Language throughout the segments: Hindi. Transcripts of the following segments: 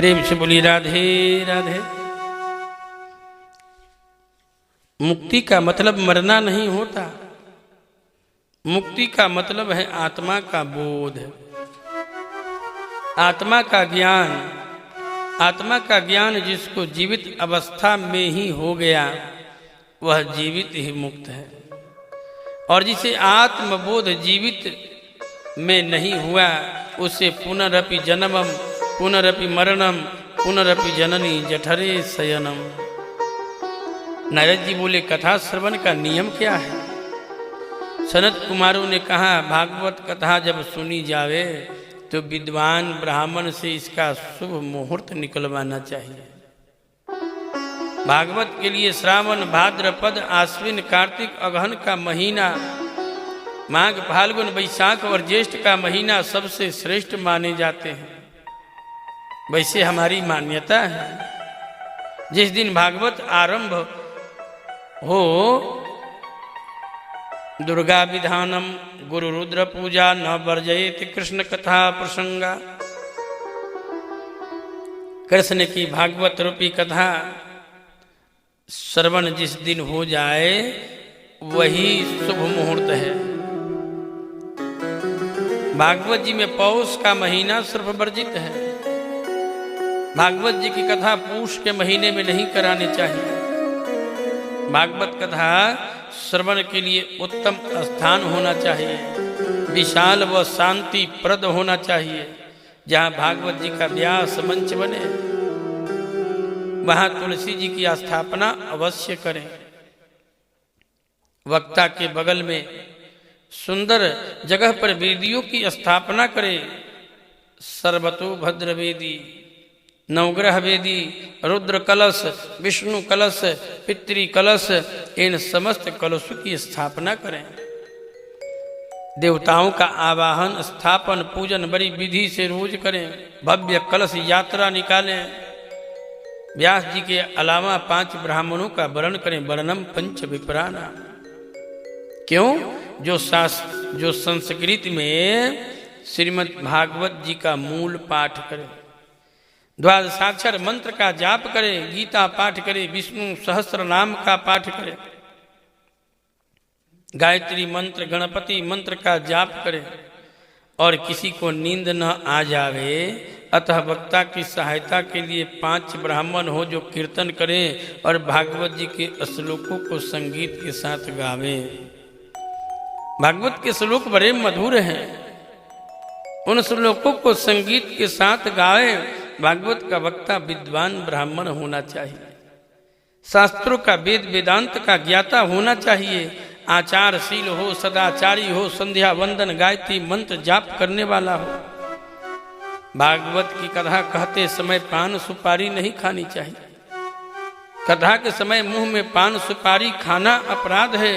प्रेम से बोली राधे राधे। मुक्ति का मतलब मरना नहीं होता, मुक्ति का मतलब है आत्मा का बोध, आत्मा का ज्ञान। आत्मा का ज्ञान जिसको जीवित अवस्था में ही हो गया वह जीवित ही मुक्त है, और जिसे आत्मबोध जीवित में नहीं हुआ उसे पुनरपि जन्मम पुनरपि मरणम पुनरपि जननी जठरे शयनम। नारद जी बोले कथा श्रवण का नियम क्या है? सनत कुमारों ने कहा भागवत कथा जब सुनी जावे तो विद्वान ब्राह्मण से इसका शुभ मुहूर्त निकलवाना चाहिए। भागवत के लिए श्रावण भाद्रपद आश्विन कार्तिक अगहन का महीना, माघ फाल्गुन वैशाख और ज्येष्ठ का महीना सबसे श्रेष्ठ माने जाते हैं। वैसे हमारी मान्यता है जिस दिन भागवत आरंभ हो दुर्गा विधानम गुरु रुद्र पूजा न वर्जयेत कृष्ण कथा प्रसंगा। कृष्ण की भागवत रूपी कथा श्रवण जिस दिन हो जाए वही शुभ मुहूर्त है। भागवत जी में पौष का महीना सिर्फ वर्जित है। भागवत जी की कथा पूष के महीने में नहीं करानी चाहिए। भागवत कथा श्रवण के लिए उत्तम स्थान होना चाहिए, विशाल व शांति प्रद होना चाहिए। जहाँ भागवत जी का व्यास मंच बने वहाँ तुलसी जी की स्थापना अवश्य करें। वक्ता के बगल में सुंदर जगह पर वेदियों की स्थापना करें। सर्वतो भद्र वेदी, नवग्रह वेदी, रुद्र कलश, विष्णु कलश, पितृ कलश, इन समस्त कलशों की स्थापना करें। देवताओं का आवाहन स्थापन पूजन बड़ी विधि से रोज करें। भव्य कलश यात्रा निकालें। व्यास जी के अलावा 5 ब्राह्मणों का वर्ण करें। वर्णम पंच विप्राना। क्यों? जो संस्कृत में श्रीमद् भागवत जी का मूल पाठ करें, द्वादशाक्षर मंत्र का जाप करे, गीता पाठ करे, विष्णु सहस्त्र नाम का पाठ करे, गायत्री मंत्र गणपति मंत्र का जाप करे और किसी को नींद न आ जावे अतः वक्ता की सहायता के लिए 5 ब्राह्मण हो जो कीर्तन करें और भागवत जी के श्लोकों को संगीत के साथ गावे। भागवत के श्लोक बड़े मधुर हैं, उन श्लोकों को संगीत के साथ गावे। भागवत का वक्ता विद्वान ब्राह्मण होना चाहिए, शास्त्रों का वेद वेदांत का ज्ञाता होना चाहिए, आचारशील हो, सदाचारी हो, संध्या वंदन गायत्री मंत्र जाप करने वाला हो। भागवत की कथा कहते समय पान सुपारी नहीं खानी चाहिए। कथा के समय मुंह में पान सुपारी खाना अपराध है।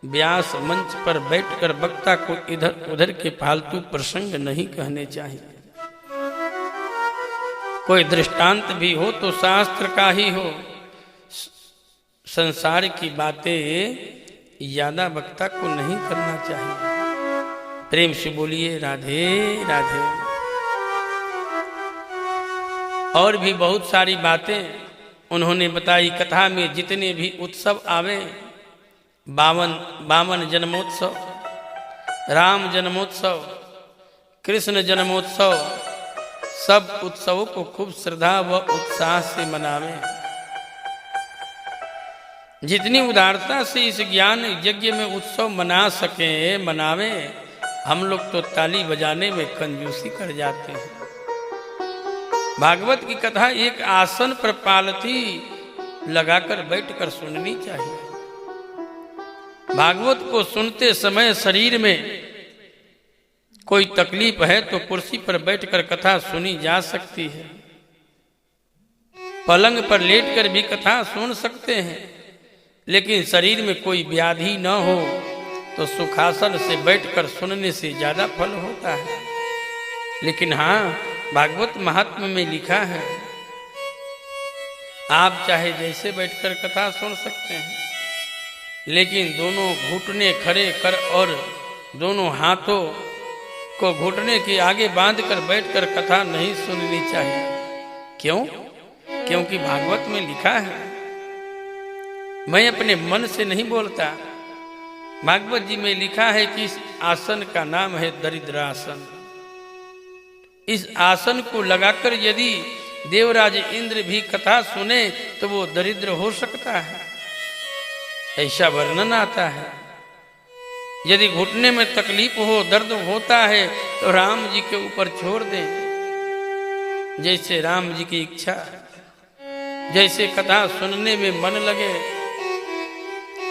व्यास मंच पर बैठकर वक्ता को इधर उधर के फालतू प्रसंग नहीं कहने चाहिए। कोई दृष्टांत भी हो तो शास्त्र का ही हो। संसार की बातें ज्यादा वक्ता को नहीं करना चाहिए। प्रेम से बोलिए राधे राधे। और भी बहुत सारी बातें उन्होंने बताई। कथा में जितने भी उत्सव आवे, बामन जन्मोत्सव, राम जन्मोत्सव, कृष्ण जन्मोत्सव, सब उत्सवों को खूब श्रद्धा व उत्साह से मनावें। जितनी उदारता से इस ज्ञान यज्ञ में उत्सव मना सके मनावें। हम लोग तो ताली बजाने में कंजूसी कर जाते हैं। भागवत की कथा एक आसन पर पालथी लगाकर बैठकर सुननी चाहिए। भागवत को सुनते समय शरीर में कोई तकलीफ है तो कुर्सी पर बैठकर कथा सुनी जा सकती है। पलंग पर लेटकर भी कथा सुन सकते हैं, लेकिन शरीर में कोई व्याधि न हो तो सुखासन से बैठकर सुनने से ज्यादा फल होता है। लेकिन हाँ, भागवत महात्म्य में लिखा है आप चाहे जैसे बैठकर कथा सुन सकते हैं, लेकिन दोनों घुटने खड़े कर और दोनों हाथों को घुटने के आगे बांधकर बैठकर कथा नहीं सुननी चाहिए। क्यों? क्योंकि भागवत में लिखा है, मैं अपने मन से नहीं बोलता। भागवत जी में लिखा है कि इस आसन का नाम है दरिद्रासन। इस आसन को लगाकर यदि देवराज इंद्र भी कथा सुने तो वो दरिद्र हो सकता है, ऐसा वर्णन आता है। यदि घुटने में तकलीफ हो, दर्द होता है तो राम जी के ऊपर छोड़ दें, जैसे राम जी की इच्छा, जैसे कथा सुनने में मन लगे।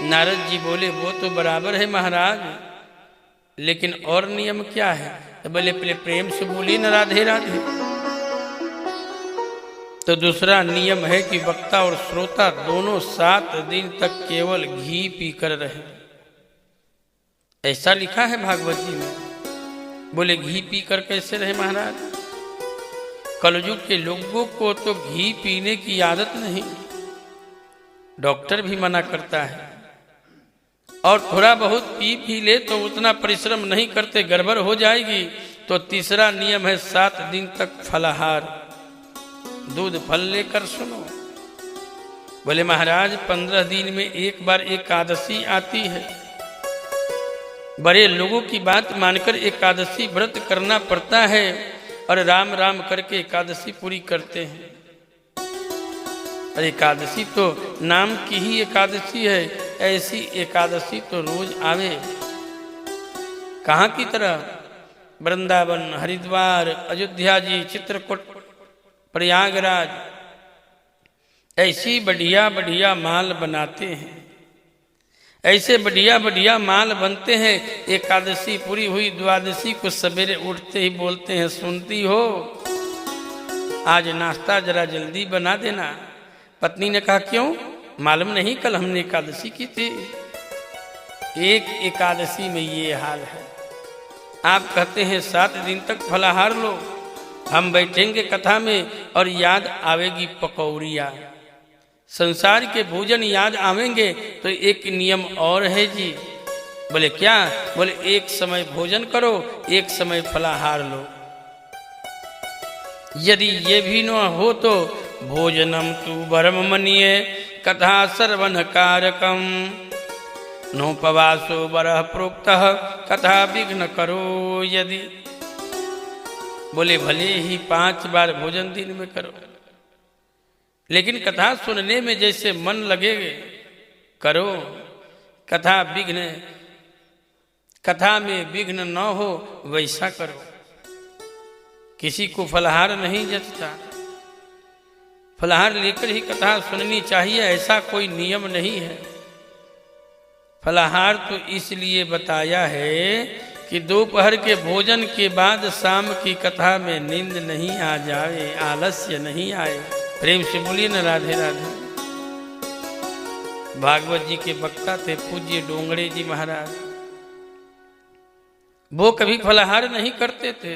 नारद जी बोले वो तो बराबर है महाराज, लेकिन और नियम क्या है? तो बोले पहले प्रेम से बोली न राधे राधे। तो दूसरा नियम है कि वक्ता और श्रोता दोनों 7 दिन तक केवल घी पीकर रहे, ऐसा लिखा है भागवत जी में। बोले घी पीकर कैसे रहे महाराज? कलयुग के लोगों को तो घी पीने की आदत नहीं, डॉक्टर भी मना करता है। और थोड़ा बहुत पी ले तो उतना परिश्रम नहीं करते, गड़बड़ हो जाएगी। तो तीसरा नियम है 7 दिन तक फलाहार, दूध फल लेकर सुनो। बोले महाराज 15 दिन में एक बार एकादशी आती है, बड़े लोगों की बात मानकर एकादशी व्रत करना पड़ता है और राम राम करके एकादशी पूरी करते हैं। और एकादशी तो नाम की ही एकादशी है, ऐसी एकादशी तो रोज आवे। कहाँ की तरह? वृंदावन, हरिद्वार, अयोध्या जी, चित्रकूट, प्रयागराज, ऐसी बढ़िया बढ़िया माल बनाते हैं। ऐसे बढ़िया बढ़िया माल बनते हैं। एकादशी पूरी हुई, द्वादशी को सवेरे उठते ही बोलते हैं, सुनती हो आज नाश्ता जरा जल्दी बना देना। पत्नी ने कहा क्यों? मालूम नहीं कल हमने एकादशी की थी। एक एकादशी में ये हाल है। आप कहते हैं 7 दिन तक फलाहार लो, हम बैठेंगे कथा में और याद आवेगी पकौड़िया, संसार के भोजन याद आवेंगे। तो एक नियम और है जी। बोले क्या? बोले एक समय भोजन करो, एक समय फलाहार लो। यदि ये भी न हो तो भोजनम तु वरम मन्ये कथा सर्वन कारकम नोपवासो वरः प्रोक्तः कथा विघ्न करो यदि। बोले भले ही 5 बार भोजन दिन में करो, लेकिन कथा सुनने में जैसे मन लगे करो। कथा में विघ्न न हो वैसा करो। किसी को फलाहार नहीं जचता, फलाहार लेकर ही कथा सुननी चाहिए, ऐसा कोई नियम नहीं है। फलाहार तो इसलिए बताया है कि दोपहर के भोजन के बाद शाम की कथा में नींद नहीं आ जाए, आलस्य नहीं आए। प्रेम से बोलिए न राधे राधे। भागवत जी के वक्ता थे पूज्य डोंगरे जी महाराज। वो कभी फलाहार नहीं करते थे,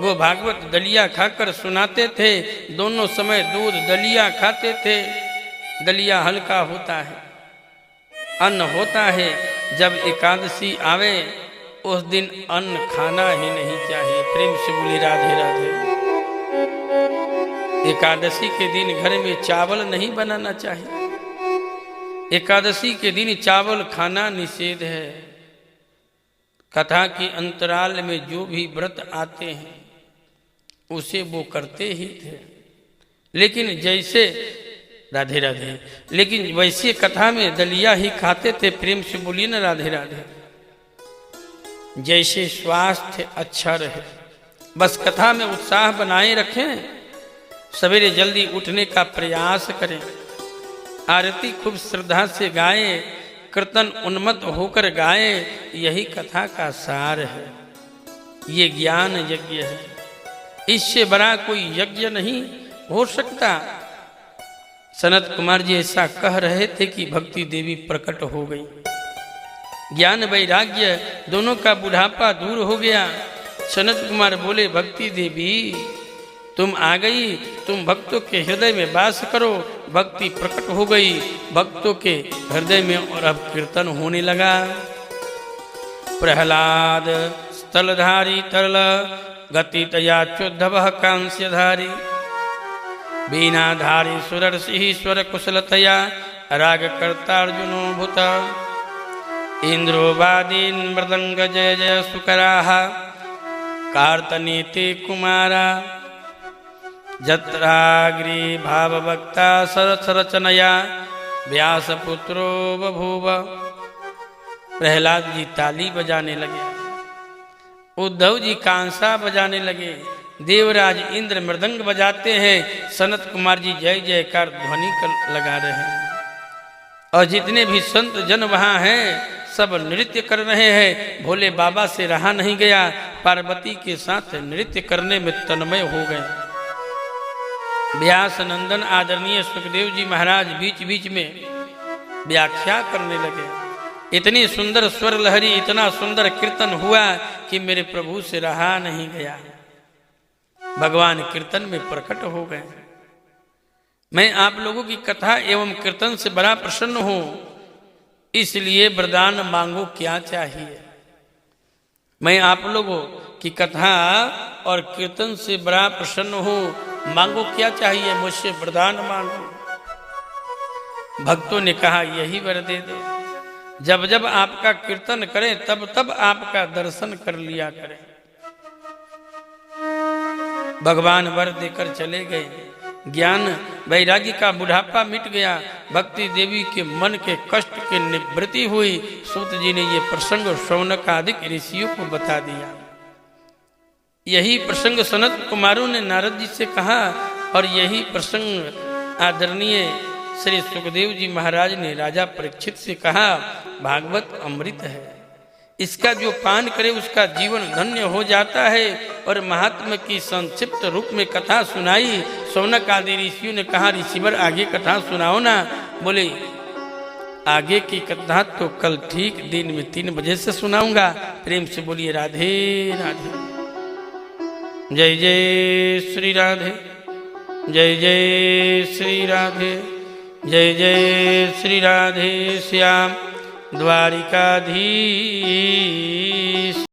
वो भागवत दलिया खाकर सुनाते थे। दोनों समय दूध दलिया खाते थे। दलिया हल्का होता है, अन्न होता है। जब एकादशी आवे उस दिन अन्न खाना ही नहीं चाहिए। प्रेम से बोली राधे राधे। एकादशी के दिन घर में चावल नहीं बनाना चाहिए। एकादशी के दिन चावल खाना निषेध है। कथा के अंतराल में जो भी व्रत आते हैं उसे वो करते ही थे, लेकिन जैसे राधे राधे, लेकिन वैसे कथा में दलिया ही खाते थे। प्रेम से बोलिए न राधे राधे। जैसे स्वास्थ्य अच्छा रहे, बस कथा में उत्साह बनाए रखें। सवेरे जल्दी उठने का प्रयास करें, आरती खूब श्रद्धा से गाएं, कीर्तन उन्मत्त होकर गाएं। यही कथा का सार है। ये ज्ञान यज्ञ है, इससे बड़ा कोई यज्ञ नहीं हो सकता। सनत कुमार जी ऐसा कह रहे थे कि भक्ति देवी प्रकट हो गई, ज्ञान वैराग्य दोनों का बुढ़ापा दूर हो गया। सनत कुमार बोले भक्ति देवी तुम आ गई, तुम भक्तों के हृदय में वास करो। भक्ति प्रकट हो गई भक्तों के हृदय में और अब कीर्तन होने लगा। प्रहलाद स्थलधारी तरल गति तया चोद्धव कांस्यधारी वीणाधारी सुरर्षि स्वर कुशलतया राग कर्ता अर्जुनो भूत इंद्रो वादीन मृदंग जय जय सुकराः कार्तनीति कुमारा जत्राग्री भावभक्ता सरसरचनया व्यासपुत्रो बभूव। प्रहलाद जी ताली बजाने लगे, उद्धव जी कांसा बजाने लगे, देवराज इंद्र मृदंग बजाते हैं, सनत कुमार जी जय जयकार ध्वनि लगा रहे हैं और जितने भी संत जन वहां हैं सब नृत्य कर रहे हैं। भोले बाबा से रहा नहीं गया, पार्वती के साथ नृत्य करने में तन्मय हो गए। व्यास नंदन आदरणीय सुखदेव जी महाराज बीच बीच में व्याख्या करने लगे। इतनी सुंदर स्वर लहरी, इतना सुंदर कीर्तन हुआ कि मेरे प्रभु से रहा नहीं गया। भगवान कीर्तन में प्रकट हो गए। मैं आप लोगों की कथा एवं कीर्तन से बड़ा प्रसन्न हूं, इसलिए वरदान मांगो क्या चाहिए। मैं आप लोगों की कथा और कीर्तन से बड़ा प्रसन्न हूं, मांगो क्या चाहिए, मुझसे वरदान मांगो। भक्तों ने कहा यही वर दे दो, जब जब आपका कीर्तन करें तब तब आपका दर्शन कर लिया करें। भगवान वर देकर चले गए। ज्ञान वैराग्य का बुढ़ापा मिट गया, भक्ति देवी के मन के कष्ट की निवृत्ति हुई। सूत जी ने ये प्रसंग शौनक आदि ऋषियों को बता दिया। यही प्रसंग सनत कुमारों ने नारद जी से कहा और यही प्रसंग आदरणीय श्री सुखदेव जी महाराज ने राजा परीक्षित से कहा। भागवत अमृत है, इसका जो पान करे उसका जीवन धन्य हो जाता है। और महात्मा की संक्षिप्त रूप में कथा सुनाई। शौनक आदि ऋषियों ने कहा ऋषिवर आगे कथा सुनाओ ना। बोले आगे की कथा तो कल ठीक दिन में 3 बजे से सुनाऊंगा। प्रेम से बोलिए राधे राधे। जय जय श्री राधे, जय जय श्री राधे, जय जय श्री राधे श्याम द्वारिकाधीश।